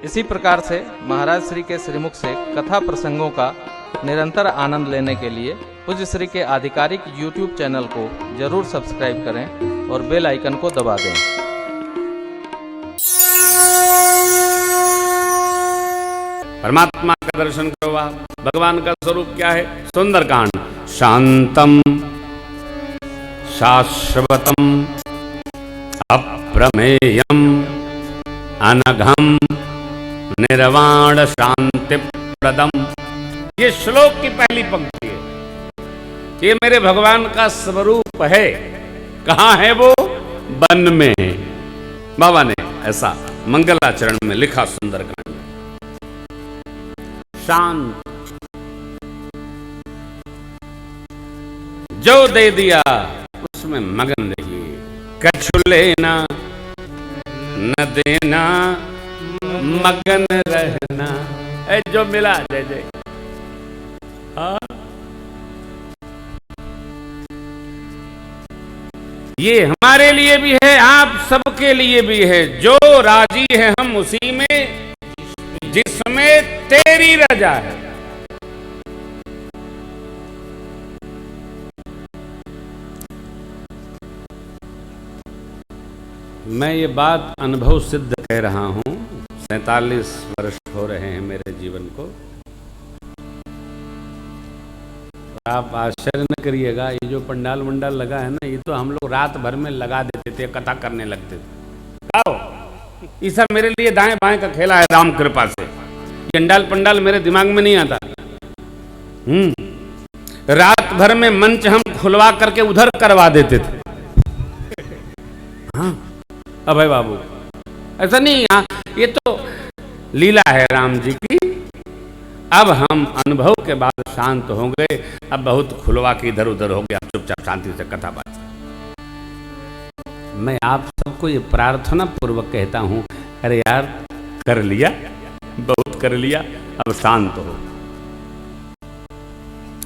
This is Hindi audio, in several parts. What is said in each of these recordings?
इसी प्रकार से महाराज श्री के श्रीमुख से कथा प्रसंगों का निरंतर आनंद लेने के लिए पूज्य श्री के आधिकारिक YouTube चैनल को जरूर सब्सक्राइब करें और बेल आइकन को दबा दें। परमात्मा का दर्शन करो। आप भगवान का स्वरूप क्या है? सुंदरकांड। शांतम शाश्वतम अप्रमेयम अनघम निर्वाण शांति प्रदम। ये श्लोक की पहली पंक्ति है। ये मेरे भगवान का स्वरूप है। कहाँ है वो? वन में है। बाबा ने ऐसा मंगलाचरण में लिखा सुंदरकांड। शांत, जो दे दिया उसमें मगन रहिए। कछु लेना न देना मगन रहना। जो मिला जय जय। हाँ, ये हमारे लिए भी है, आप सबके लिए भी है। जो राजी है हम उसी में जिसमें तेरी रजा है। मैं ये बात अनुभव सिद्ध कह रहा हूं। 47 वर्ष हो रहे हैं मेरे जीवन को। आप आश्चर्य न करिएगा, ये जो पंडाल मंडाल लगा है ना, ये तो हम लोग रात भर में लगा देते थे, कथा करने लगते थे। आओ, ये सब मेरे लिए दाएं बाएं का खेला है राम कृपा से। पंडाल पंडाल मेरे दिमाग में नहीं आता। रात भर में मंच हम खुलवा करके उधर करवा देते थे। हाँ अभय बाबू, ऐसा नहीं। ये तो लीला है राम जी की। अब हम अनुभव के बाद शांत हो गए। अब बहुत खुलवा के इधर उधर हो गया, चुपचाप शांति से कथा बात। मैं आप सबको ये प्रार्थना पूर्वक कहता हूं, अरे यार कर लिया, बहुत कर लिया, अब शांत हो।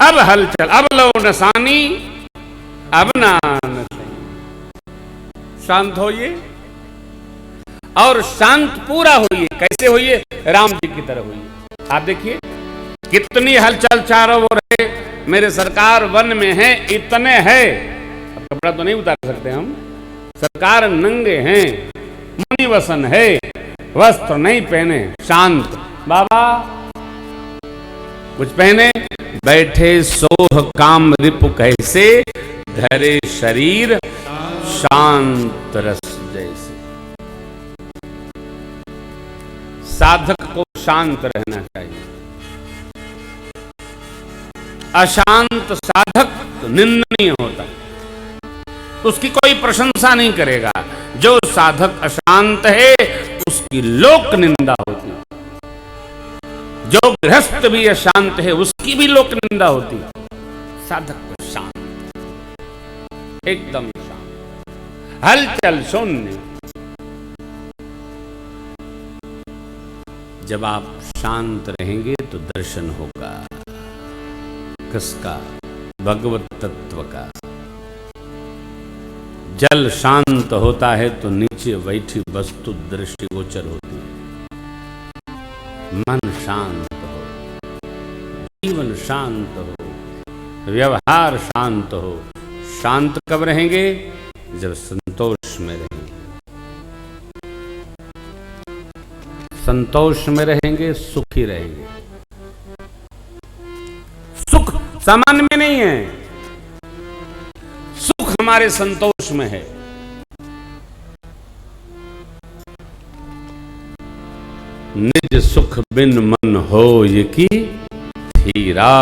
अब हलचल, अब लो नसानी, अब नान। शांत होइए और शांत पूरा होइए। कैसे होइए? राम जी की तरह होइए। आप देखिए कितनी हलचल चारों ओर है। मेरे सरकार वन में है, इतने है। अब कपड़ा तो नहीं उतार सकते हम। सरकार नंगे हैं, मुनिवसन है, वस्त्र नहीं पहने, शांत। बाबा कुछ पहने, बैठे सोह काम रिपु कैसे, धरे शरीर शांत रस जैसे। साधक को शांत रहना चाहिए। अशांत साधक निंदनीय होता है, उसकी कोई प्रशंसा नहीं करेगा। जो साधक अशांत है उसकी लोक निंदा होती है। जो गृहस्थ भी अशांत है उसकी भी लोक निंदा होती है। साधक शांत, एकदम शांत, हलचल शून्य। जब आप शांत रहेंगे तो दर्शन होगा। किसका? भगवत तत्व का। जल शांत होता है तो नीचे बैठी वस्तु दृष्टिगोचर होती है। मन शांत हो, जीवन शांत हो, व्यवहार शांत हो। शांत कब रहेंगे? जब संतोष में रहेंगे। संतोष में रहेंगे, सुखी रहेंगे। सुख सामान्य में नहीं है, सुख हमारे संतोष में है। निज सुख बिन मन हो ये की थीरा,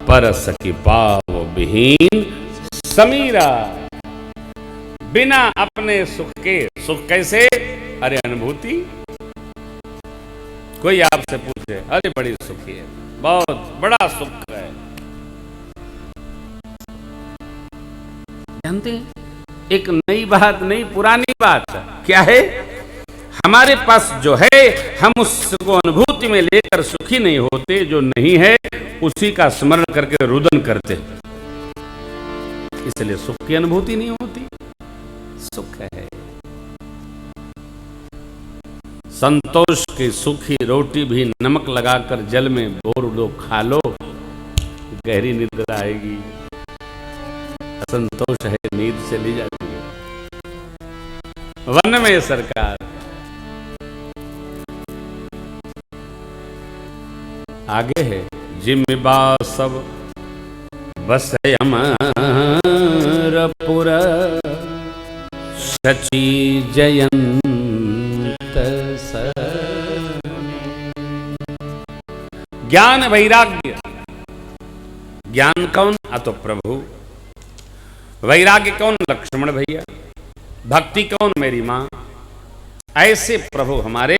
परस की पाव विहीन समीरा। बिना अपने सुख के, सुख कैसे? अरे अनुभूति। कोई आपसे पूछे, अरे बड़ी सुखी है, बहुत बड़ा सुख है, जानते हैं? एक नई बात नहीं, पुरानी बात। क्या है? हमारे पास जो है हम उसको अनुभूति में लेकर सुखी नहीं होते। जो नहीं है उसी का स्मरण करके रुदन करते, इसलिए सुख की अनुभूति नहीं होती। सुख है, संतोष की सूखी रोटी भी नमक लगाकर जल में बोर दो खा लो, गहरी निद्रा आएगी। असंतोष है, नींद चली जाती है। वन में सरकार आगे है, जिम्बा सब बस अमरपुर शची जयंत ज्ञान वैराग्य। ज्ञान कौन? अतो प्रभु। वैराग्य कौन? लक्ष्मण भैया। भक्ति कौन? मेरी मां। ऐसे प्रभु हमारे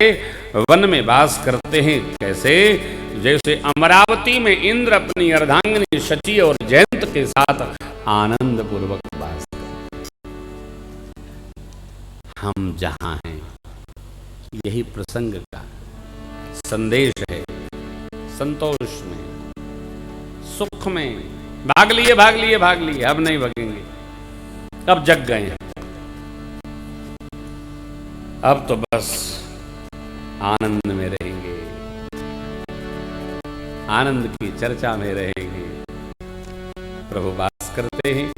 वन में वास करते हैं। कैसे? जैसे अमरावती में इंद्र अपनी अर्धांगिनी शची और जयंत के साथ आनंद पूर्वक वास करते। हम जहां हैं, यही प्रसंग का संदेश है। संतोष में, सुख में भाग लिए, भाग लिए, भाग लिए, अब नहीं भागेंगे, अब जग गए हैं। अब तो बस आनंद में रहेंगे, आनंद की चर्चा में रहेंगे। प्रभु वास करते हैं।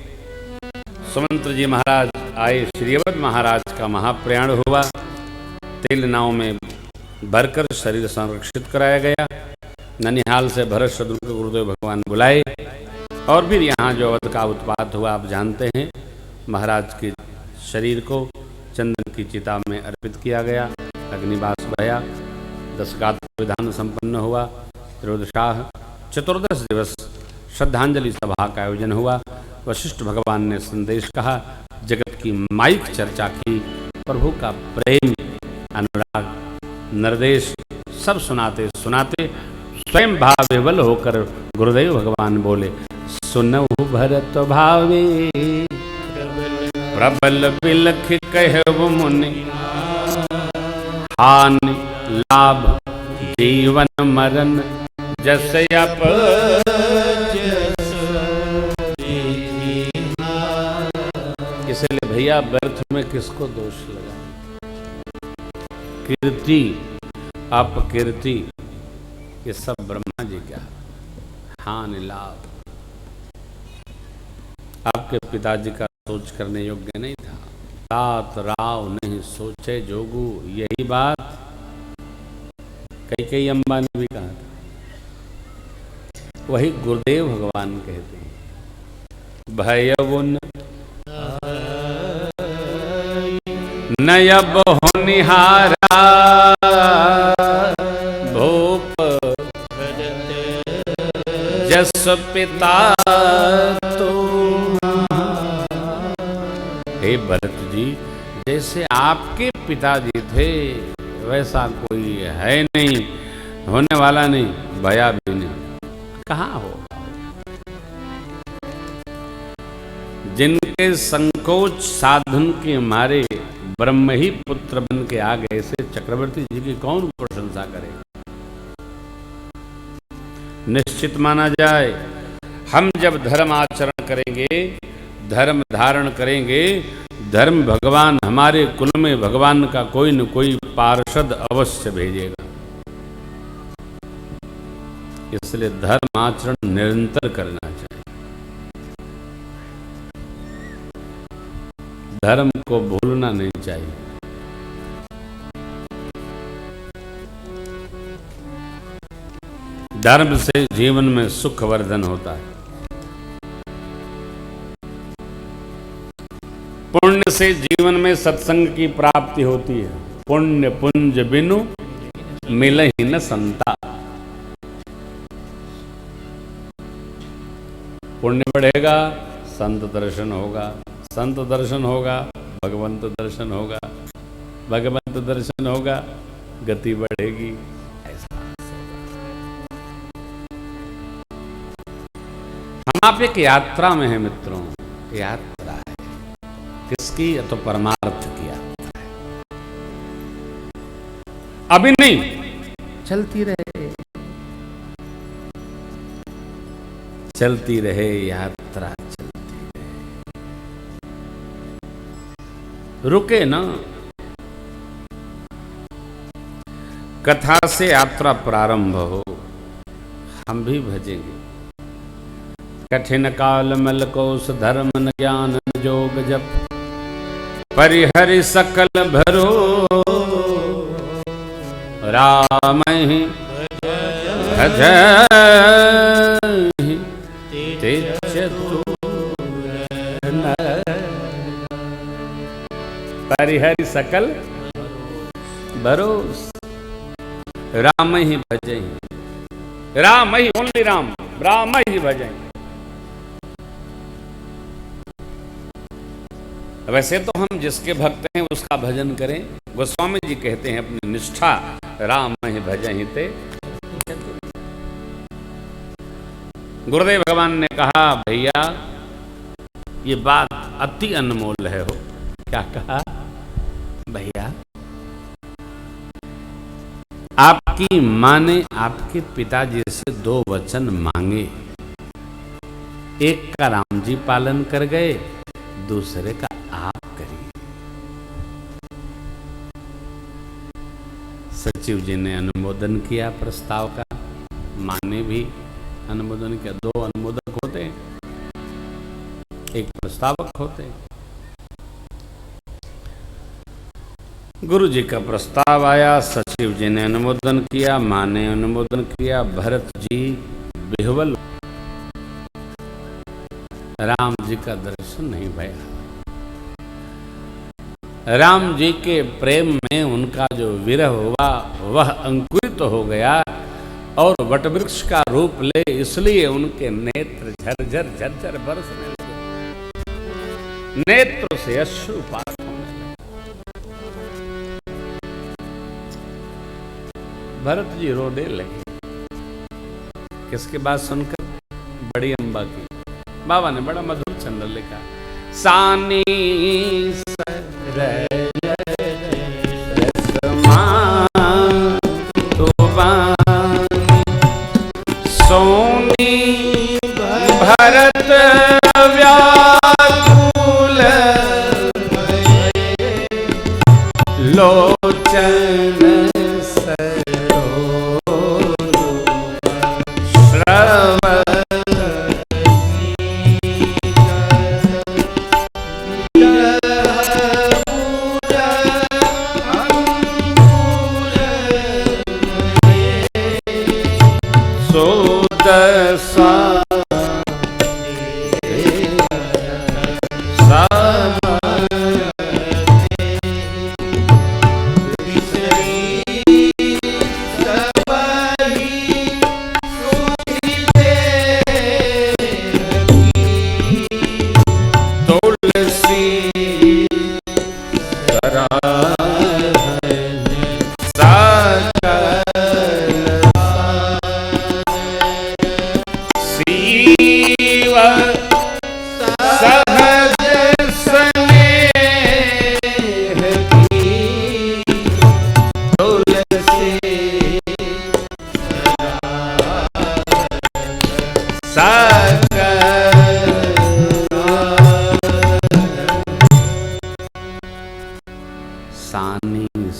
सुमंत्र जी महाराज आए, श्री अवध महाराज का महाप्रयाण हुआ। तेल नाव में भरकर शरीर संरक्षित कराया गया। ननिहाल से भरत शत्रुघ्न को गुरुदेव भगवान बुलाए और फिर यहाँ जो अवध का उत्पात हुआ आप जानते हैं। महाराज के शरीर को चंदन की चिता में अर्पित किया गया, अग्निवास भया, 10 गात्र विधान संपन्न हुआ। त्रयोदशाह चतुर्दश दिवस श्रद्धांजलि सभा का आयोजन हुआ। वशिष्ठ भगवान ने संदेश कहा, जगत की माइक चर्चा की, प्रभु का प्रेम, अनुराग, निर्देश सब सुनाते सुनाते स्वयं भाव विवल होकर गुरुदेव भगवान बोले, सुनहु भरत भावे प्रबल बिलख कहव मुनि, हानि लाभ जीवन मरण जस अप। इसलिए भैया व्यर्थ में किसको दोष लगा? कीर्ति अपकीर्ति ये सब ब्रह्मा जी क्या, हानि लाभ। आपके पिताजी का सोच करने योग्य नहीं था। तात राव नहीं सोचे जोगू, यही बात कई अंबा ने भी कहा था। वही गुरुदेव भगवान कहते हैं, भयउन नयब होनिहारा भूप जस पिता तो। हे भरत जी, जैसे आपके पिताजी थे वैसा कोई है नहीं, होने वाला नहीं, भया भी नहीं। कहाँ हो? जिनके संकोच साधन के मारे ब्रह्म ही पुत्र बन के आ गए, से चक्रवर्ती जी की कौन प्रशंसा करेगा? निश्चित माना जाए, हम जब धर्म आचरण करेंगे, धर्म धारण करेंगे, धर्म भगवान हमारे कुल में भगवान का कोई न कोई पार्षद अवश्य भेजेगा। इसलिए धर्म आचरण निरंतर करना चाहिए। धर्म को भूलना नहीं चाहिए। धर्म से जीवन में सुख वर्धन होता है। पुण्य से जीवन में सत्संग की प्राप्ति होती है। पुण्य पुंज बिनु मिलहि न संता। पुण्य बढ़ेगा, संत दर्शन होगा, संत दर्शन होगा, भगवंत दर्शन होगा, भगवंत दर्शन होगा, गति बढ़ेगी। ऐसा हम आप एक यात्रा में हैं मित्रों। यात्रा है किसकी? तो परमार्थ की यात्रा है। अभी नहीं, चलती रहे, चलती रहे यात्रा, चलती रहे, रुके ना। कथा से यात्रा प्रारंभ हो, हम भी भजेंगे। कठिन काल मल कोस धर्म न ज्ञान जोग जप, परिहरि सकल भरो राम ही भजहि ते चतुर नर। परिहरि सकल भरोस, राम ही भजहि, राम ही, ओनली राम, राम ही भजहि। वैसे तो हम जिसके भक्त हैं उसका भजन करें। गोस्वामी जी कहते हैं अपनी निष्ठा राम ही भजहि ते। गुरुदेव भगवान ने कहा भैया ये बात अति अनमोल है हो। क्या कहा? भैया आपकी मां ने आपके पिताजी से 2 वचन मांगे, एक का राम जी पालन कर गए, दूसरे का आप करिए। सचिव जी ने अनुमोदन किया प्रस्ताव का, मां ने भी अनुमोदन किया। 2 अनुमोदक होते हैं, एक प्रस्तावक होते हैं। गुरु जी का प्रस्ताव आया, सचिव जी ने अनुमोदन किया, मां ने अनुमोदन किया। भरत जी बिहवल, राम जी का दर्शन नहीं भया। राम जी के प्रेम में उनका जो विरह हुआ वह अंकुरित हो गया और वटवृक्ष का रूप ले, इसलिए उनके नेत्र झरझर झरझर बरसने लगे, नेत्र से अश्रुपात होने लगे। भरत जी रोने लगे। किसकी बात सुनकर? बड़ी अम्बा की। बाबा ने बड़ा मधुर छंद लिखा, सानी सोनी भरत व्याकुल लोचन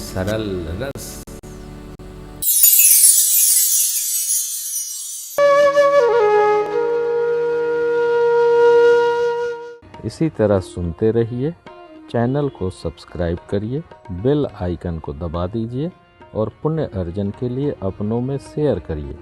सरल रस। इसी तरह सुनते रहिए, चैनल को सब्सक्राइब करिए, बेल आइकन को दबा दीजिए और पुण्य अर्जन के लिए अपनों में शेयर करिए।